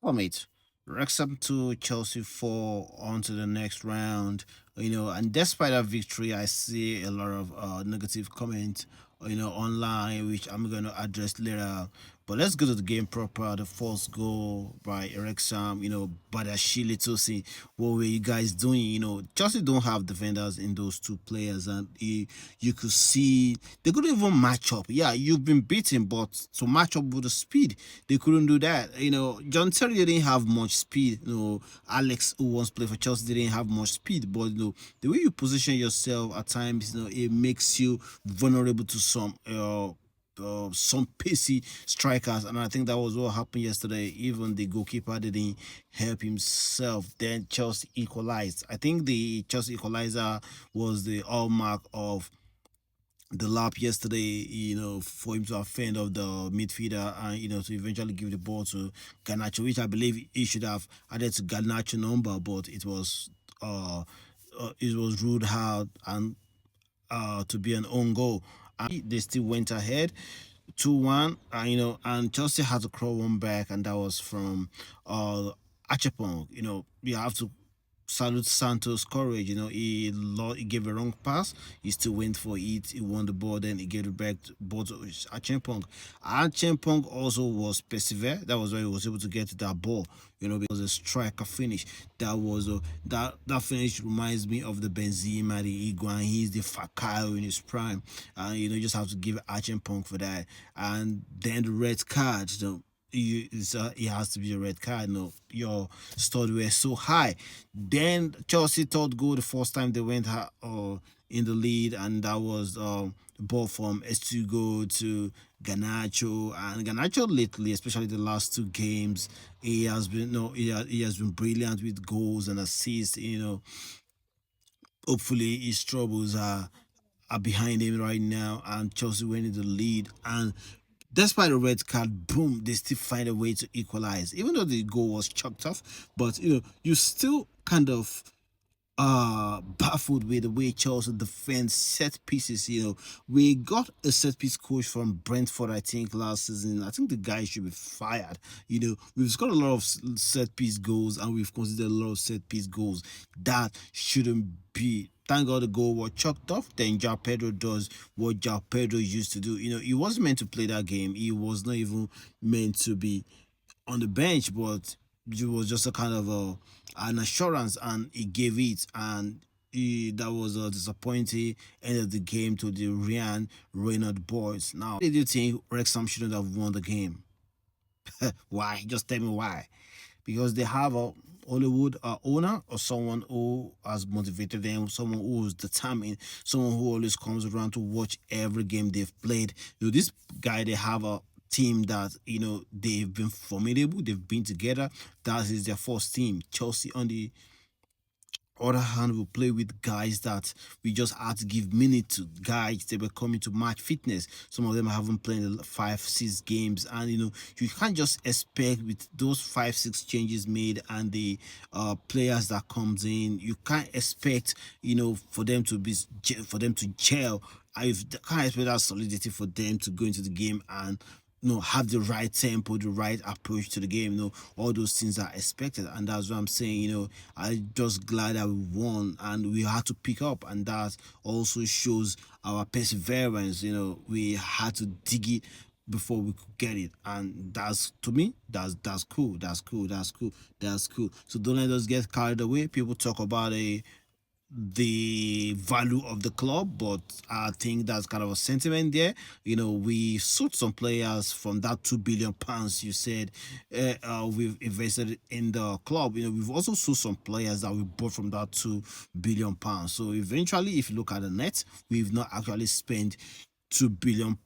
Oh, mate. Wrexham 2, Chelsea 4 on to the next round. And despite that victory, I see a lot of negative comments, online, which I'm going to address later. But let's go to the game proper. The first goal by Wrexham, Badashi Tosi. What were you guys doing? Chelsea don't have defenders in those two players, and you could see they couldn't even match up. Yeah, you've been beaten, but to match up with the speed, they couldn't do that. John Terry didn't have much speed. Alex, who once played for Chelsea, didn't have much speed. But the way you position yourself at times, it makes you vulnerable to some pacey strikers, and I think that was what happened yesterday. Even the goalkeeper didn't help himself. Then Chelsea equalized. I think the Chelsea equalizer was the hallmark of the lap yesterday, for him to offend of the midfielder and, to eventually give the ball to Garnacho, which I believe he should have added to Garnacho number, but it was ruled out and to be an own goal. And they still went ahead 2-1, and Chelsea had to crawl one back, and that was from Achepong. You have to salute Santos' courage. He gave a wrong pass. He still went for it. He won the ball. Then he gave it back to ball to Achempong. Achempong also was persevere. That was why he was able to get to that ball. Because a striker finish. That finish reminds me of the Benzema, the Iguan. He's the Fakao in his prime, and you just have to give Achempong for that. And then the red card. It has to be a red card. No, your stud were so high. Then Chelsea thought goal the first time they went in the lead, and that was ball from Estugo to Ganacho. And Ganacho lately, especially the last two games, he has been no, he has been brilliant with goals and assists. Hopefully his troubles are behind him right now, and Chelsea went in the lead. And despite the red card, boom, they still find a way to equalize. Even though the goal was chalked off, but you still kind of baffled with the way Chelsea defend set pieces. We got a set piece coach from Brentford, I think, last season. I think the guy should be fired. We've scored a lot of set piece goals, and we've considered a lot of set piece goals that shouldn't be. Thank God the goal was chalked off. Then Jao Pedro does what Jao Pedro used to do. He wasn't meant to play that game. He was not even meant to be on the bench, but it was just a kind of an assurance, and he gave it, and that was a disappointing end of the game to the Ryan Reynolds boys. Now, did you think Wrexham shouldn't have won the game? Why? Just tell me why. Because they have a Hollywood owner, or someone who has motivated them, someone who is determined, someone who always comes around to watch every game they've played. This guy, they have a team that they've been formidable, they've been together. That is their first team. Chelsea, on the other hand, will play with guys that we just had to give minute to, guys they were coming to match fitness. Some of them haven't played 5 6 games, and you can't just expect with those 5 6 changes made and the players that comes in, you can't expect for them to gel. I can't expect that solidity for them to go into the game and have the right tempo, the right approach to the game. All those things are expected, and that's what I'm saying. I'm just glad that we won and we had to pick up, and that also shows our perseverance. We had to dig it before we could get it, and that's, to me, that's cool. That's cool. That's cool. That's cool. So don't let us get carried away. People talk about the value of the club, but I think that's kind of a sentiment there. We sold some players from that £2 billion you said we've invested in the club. We've also sold some players that we bought from that £2 billion. So eventually, if you look at the net, we've not actually spent £2 billion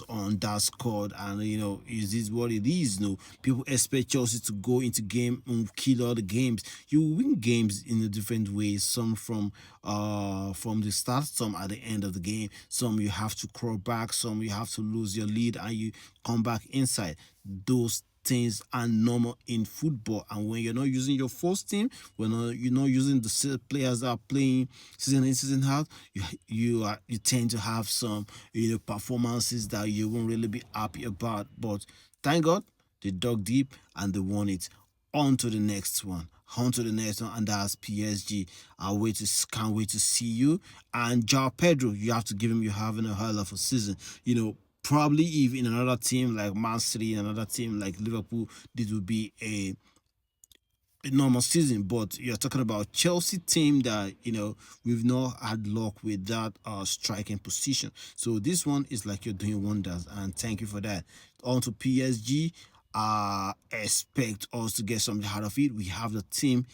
on that squad, and is this what it is? People expect Chelsea to go into game and kill all the games. You win games in a different way, some from the start, some at the end of the game, some you have to crawl back, some you have to lose your lead and you come back inside. Those things are normal in football, and when you're not using your first team, when you're not using the players that are playing season in season out, you tend to have some performances that you won't really be happy about. But thank God they dug deep and they won it. On to the next one. On to the next one, and that's PSG. Can't wait to see you. And Joao Pedro, you have to give him. You're having a hell of a season. Probably if in another team like Man City, another team like Liverpool, this would be a normal season. But you're talking about Chelsea team that we've not had luck with that striking position. So this one is like you're doing wonders, and thank you for that. On to PSG. Expect us to get something out of it. We have the team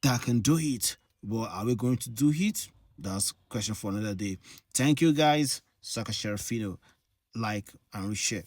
that can do it. But are we going to do it? That's a question for another day. Thank you guys. Saka Sharafino. Like and reshare.